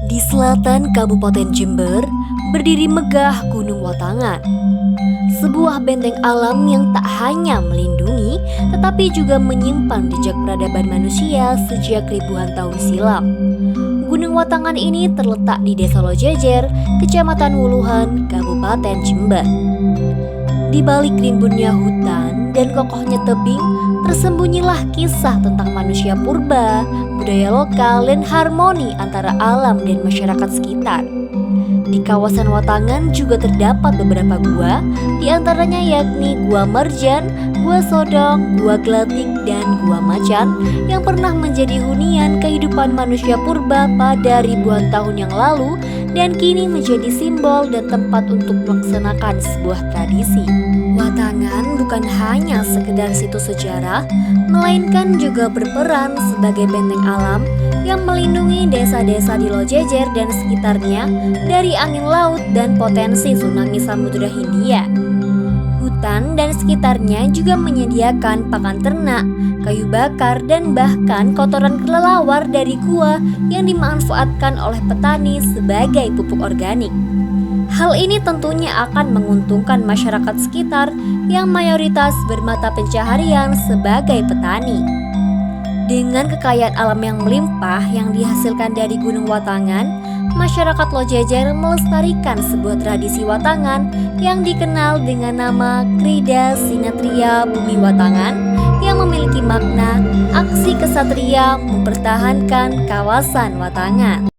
Di selatan Kabupaten Jember, berdiri megah Gunung Watangan. Sebuah benteng alam yang tak hanya melindungi, tetapi juga menyimpan jejak peradaban manusia sejak ribuan tahun silam. Gunung Watangan ini terletak di Desa Lojejer, Kecamatan Wuluhan, Kabupaten Jember. Di balik rimbunnya hutan dan kokohnya tebing, tersembunyilah kisah tentang manusia purba, budaya lokal, dan harmoni antara alam dan masyarakat sekitar. Di kawasan Watangan juga terdapat beberapa gua, di antaranya yakni Gua Merjan, Gua Sodong, Gua Gelatik, dan Gua Macan yang pernah menjadi hunian kehidupan manusia purba pada ribuan tahun yang lalu dan kini menjadi simbol dan tempat untuk melaksanakan sebuah tradisi. Watangan bukan hanya sekedar situs sejarah, melainkan juga berperan sebagai benteng alam yang melindungi desa-desa di Lojejer dan sekitarnya dari angin laut dan potensi tsunami Samudra Hindia. Hutan dan sekitarnya juga menyediakan pakan ternak, kayu bakar, dan bahkan kotoran kelelawar dari gua yang dimanfaatkan oleh petani sebagai pupuk organik. Hal ini tentunya akan menguntungkan masyarakat sekitar yang mayoritas bermata pencaharian sebagai petani. Dengan kekayaan alam yang melimpah yang dihasilkan dari Gunung Watangan, masyarakat Lojejer melestarikan sebuah tradisi Watangan yang dikenal dengan nama Krida Sinatria Bumi Watangan yang memiliki makna aksi kesatria mempertahankan kawasan Watangan.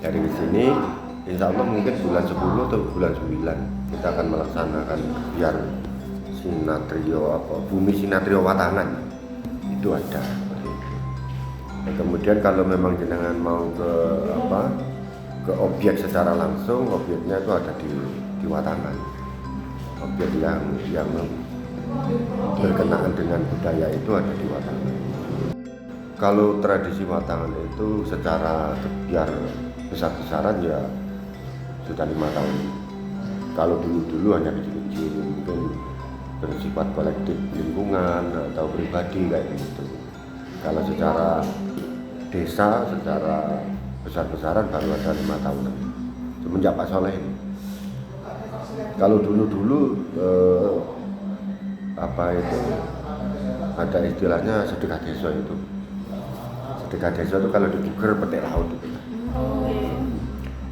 Dari sini insya Allah mungkin bulan 10 atau bulan 9 kita akan melaksanakan biar Sinatrio Bumi Sinatrio Watangan itu ada. Dan kemudian kalau memang jenengan mau ke objek secara langsung, objeknya itu ada di Watangan. Objek yang berkenaan dengan budaya itu ada di Watangan. Kalau tradisi Watangan itu secara biar besar-besaran ya sudah 5 tahun. Kalau dulu hanya kecil-kecil, mungkin bersifat kolektif lingkungan atau pribadi kayak gitu. Kalau secara desa, secara besar-besaran baru ada 5 tahun semenjak Pak Soleh ini. Kalau dulu ada istilahnya sedekah desa itu. Sedekah desa itu kalau di Jember petik laut itu.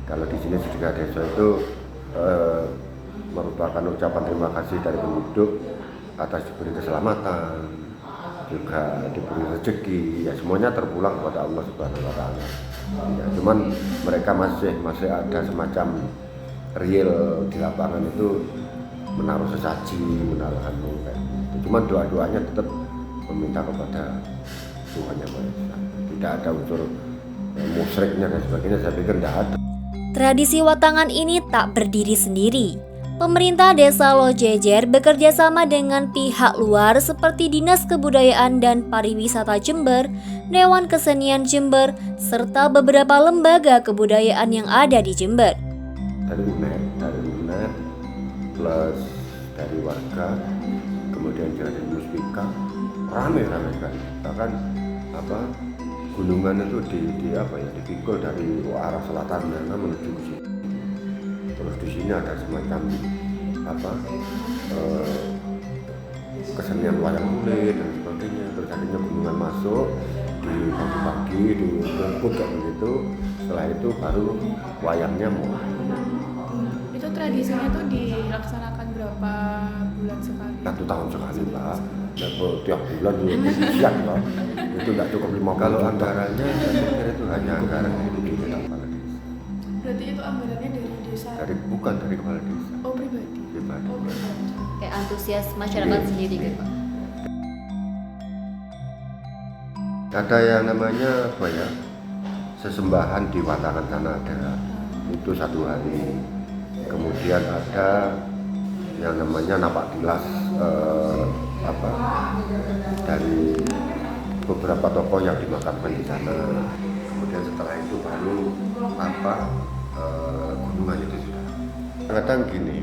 Kalau di sini sedekah desa itu merupakan ucapan terima kasih dari penduduk atas diberi keselamatan, juga diberi rezeki, ya semuanya terpulang kepada Allah Subhanahu Wa Taala. Ya, cuman mereka masih ada semacam real di lapangan itu menaruh sesaji, menaruh anu kayak gitu. Cuman doa-doanya tetap meminta kepada Tuhan Yang Maha Esa. Tidak ada unsur musyriknya dan sebagainya, saya pikir tidak ada. Tradisi Watangan ini tak berdiri sendiri. Pemerintah Desa Lojejer bekerja sama dengan pihak luar seperti Dinas Kebudayaan dan Pariwisata Jember, Dewan Kesenian Jember, serta beberapa lembaga kebudayaan yang ada di Jember. Dari UNED plus dari warga, kemudian dari Muspika, rame sekali. Bahkan gunungan itu dipikul dari arah selatan menuju ke sini. Terus di sini ada semacam kesenian wayang kulit dan sebagainya. Terus akhirnya gunungan masuk di pagi-pagi dirumput kayak begitu. Setelah itu baru wayangnya mulai. Itu tradisinya tuh dilaksanakan berapa bulan sekali? 1 tahun sekali Pak. Tiap bulan siap Pak. Itu tidak cukup 50. Kalau anggarannya saya pikir itu hanya anggaran itu di kepala desa. Berarti itu anggarannya dari desa? Bukan dari kepala desa. Oh pribadi? Pribadi. Oh pribadi. Kayak antusias masyarakat sendiri gitu Pak. Ada yang namanya sesembahan di Watangan sana ada. Itu 1 hari. Kemudian ada yang namanya napak tilas dari beberapa tokoh yang dimakamkan di sana. Kemudian setelah itu baru gunungan itu sudah. Kadang gini,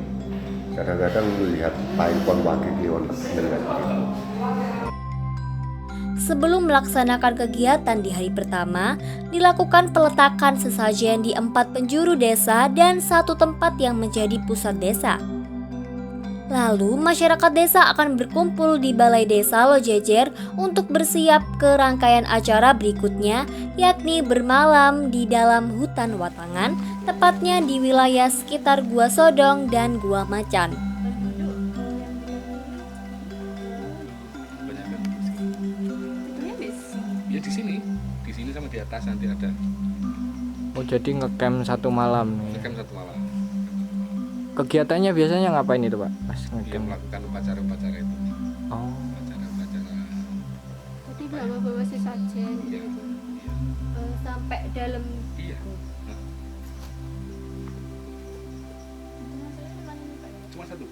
kadang melihat paipon wakil kliwon sebelum melaksanakan kegiatan di hari pertama, dilakukan peletakan sesajen di 4 penjuru desa dan 1 tempat yang menjadi pusat desa. Lalu masyarakat desa akan berkumpul di Balai Desa Lojejer untuk bersiap ke rangkaian acara berikutnya, yakni bermalam di dalam hutan Watangan, tepatnya di wilayah sekitar Gua Sodong dan Gua Macan. Ya di sini sama di atas nanti ada. Oh, jadi ngecamp 1 malam nih. Ngecamp 1 malam. Kegiatannya biasanya ngapain itu, Pak? Pas Dia ngecamp. melakukan upacara-upacara itu. Oh. Upacara-upacara. Jadi bawa-bawa sesajen Iya. gitu. Iya. Sampai dalam. Iya. Nah. Cuma satu.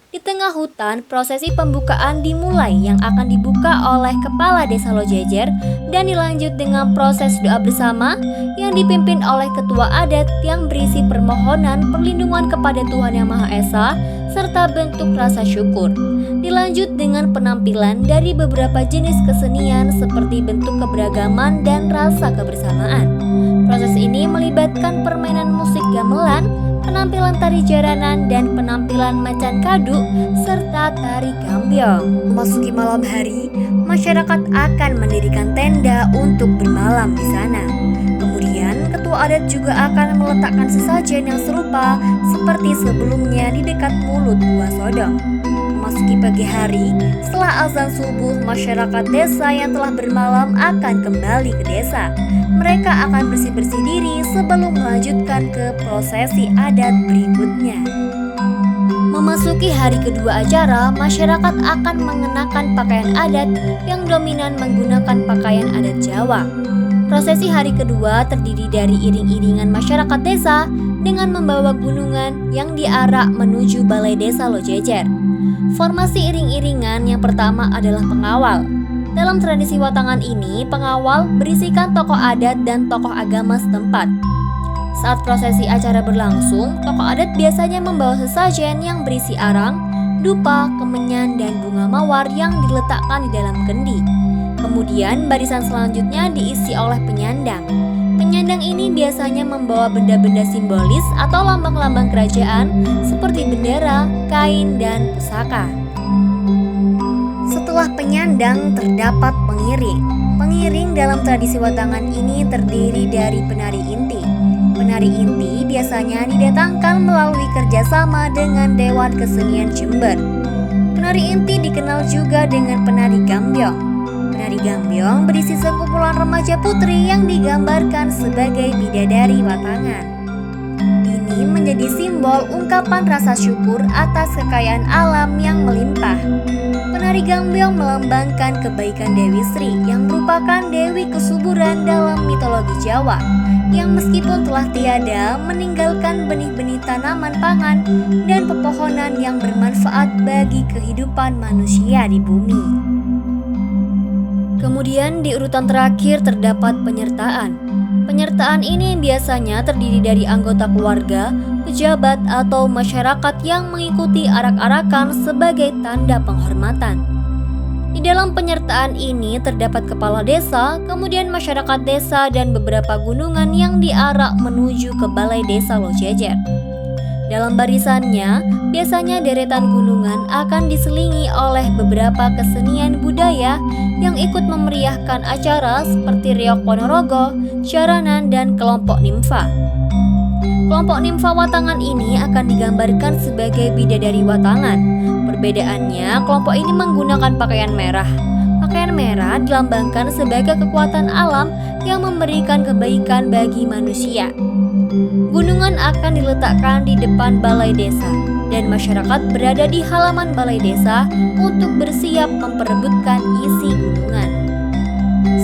Di tengah hutan, prosesi pembukaan dimulai yang akan dibuka oleh Kepala Desa Lojejer dan dilanjut dengan proses doa bersama yang dipimpin oleh Ketua Adat yang berisi permohonan perlindungan kepada Tuhan Yang Maha Esa serta bentuk rasa syukur. Dilanjut dengan penampilan dari beberapa jenis kesenian seperti bentuk keberagaman dan rasa kebersamaan. Proses ini melibatkan permainan musik gamelan, penampilan tari jaranan, dan penampilan macan kadu, serta tari gambyong. Memasuki malam hari, masyarakat akan mendirikan tenda untuk bermalam di sana. Kemudian, ketua adat juga akan meletakkan sesajen yang serupa seperti sebelumnya di dekat mulut Gua Sodong. Memasuki pagi hari, setelah azan subuh, masyarakat desa yang telah bermalam akan kembali ke desa. Mereka akan bersih-bersih diri sebelum melanjutkan ke prosesi adat berikutnya. Memasuki hari kedua acara, masyarakat akan mengenakan pakaian adat yang dominan menggunakan pakaian adat Jawa. Prosesi hari kedua terdiri dari iring-iringan masyarakat desa dengan membawa gunungan yang diarak menuju Balai Desa Lojejer. Formasi iring-iringan yang pertama adalah pengawal. Dalam tradisi Watangan ini, pengawal berisikan tokoh adat dan tokoh agama setempat. Saat prosesi acara berlangsung, tokoh adat biasanya membawa sesajen yang berisi arang, dupa, kemenyan, dan bunga mawar yang diletakkan di dalam kendi. Kemudian barisan selanjutnya diisi oleh penyandang. Penyandang ini biasanya membawa benda-benda simbolis atau lambang-lambang kerajaan seperti bendera, kain, dan pusaka. Setelah penyandang terdapat pengiring. Pengiring dalam tradisi Watangan ini terdiri dari penari inti. Penari inti biasanya didatangkan melalui kerjasama dengan Dewan Kesenian Jember. Penari inti dikenal juga dengan penari gambyong. Penari gambyong berisi sekumpulan remaja putri yang digambarkan sebagai bidadari Watangan. Ini menjadi simbol ungkapan rasa syukur atas kekayaan alam yang melimpah. Penari gambyong melambangkan kebaikan Dewi Sri yang merupakan dewi kesuburan dalam mitologi Jawa, yang meskipun telah tiada meninggalkan benih-benih tanaman pangan dan pepohonan yang bermanfaat bagi kehidupan manusia di bumi. Kemudian di urutan terakhir terdapat penyertaan. Penyertaan ini biasanya terdiri dari anggota keluarga, pejabat, atau masyarakat yang mengikuti arak-arakan sebagai tanda penghormatan. Di dalam penyertaan ini terdapat kepala desa, kemudian masyarakat desa, dan beberapa gunungan yang diarak menuju ke Balai Desa Lojejer. Dalam barisannya, biasanya deretan gunungan akan diselingi oleh beberapa kesenian budaya yang ikut memeriahkan acara seperti Riok Ponorogo, Jaranan, dan kelompok nimfa. Kelompok nimfa Watangan ini akan digambarkan sebagai bidadari Watangan. Perbedaannya, kelompok ini menggunakan pakaian merah. Pakaian merah dilambangkan sebagai kekuatan alam yang memberikan kebaikan bagi manusia. Gunungan akan diletakkan di depan balai desa, dan masyarakat berada di halaman balai desa untuk bersiap memperebutkan isi gunungan.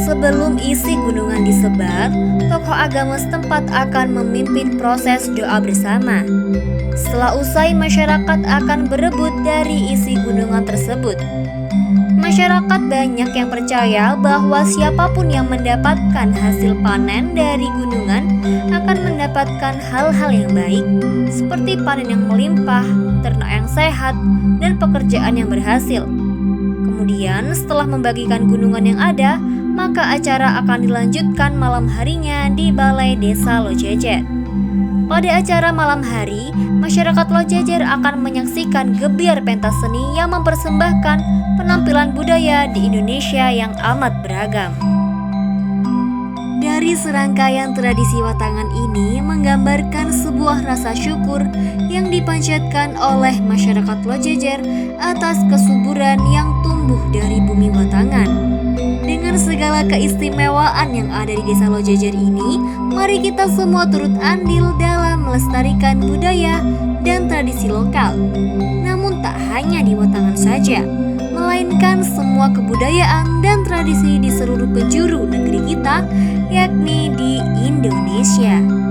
Sebelum isi gunungan disebar, tokoh agama setempat akan memimpin proses doa bersama. Setelah usai, masyarakat akan berebut dari isi gunungan tersebut. Masyarakat banyak yang percaya bahwa siapapun yang mendapatkan hasil panen dari gunungan akan mendapatkan hal-hal yang baik, seperti panen yang melimpah, ternak yang sehat, dan pekerjaan yang berhasil. Kemudian setelah membagikan gunungan yang ada, maka acara akan dilanjutkan malam harinya di Balai Desa Lojejer. Pada acara malam hari, masyarakat Lojejer akan menyaksikan gebiar pentas seni yang mempersembahkan penampilan budaya di Indonesia yang amat beragam. Dari serangkaian tradisi Watangan ini menggambarkan sebuah rasa syukur yang dipanjatkan oleh masyarakat Lojejer atas kesuburan yang tumbuh dari bumi Watangan. Dengan segala keistimewaan yang ada di Desa Lojejer ini, mari kita semua turut andil dalam melestarikan budaya dan tradisi lokal. Namun tak hanya di Watangan saja, melainkan semua kebudayaan dan tradisi di seluruh penjuru negeri kita, yakni di Indonesia.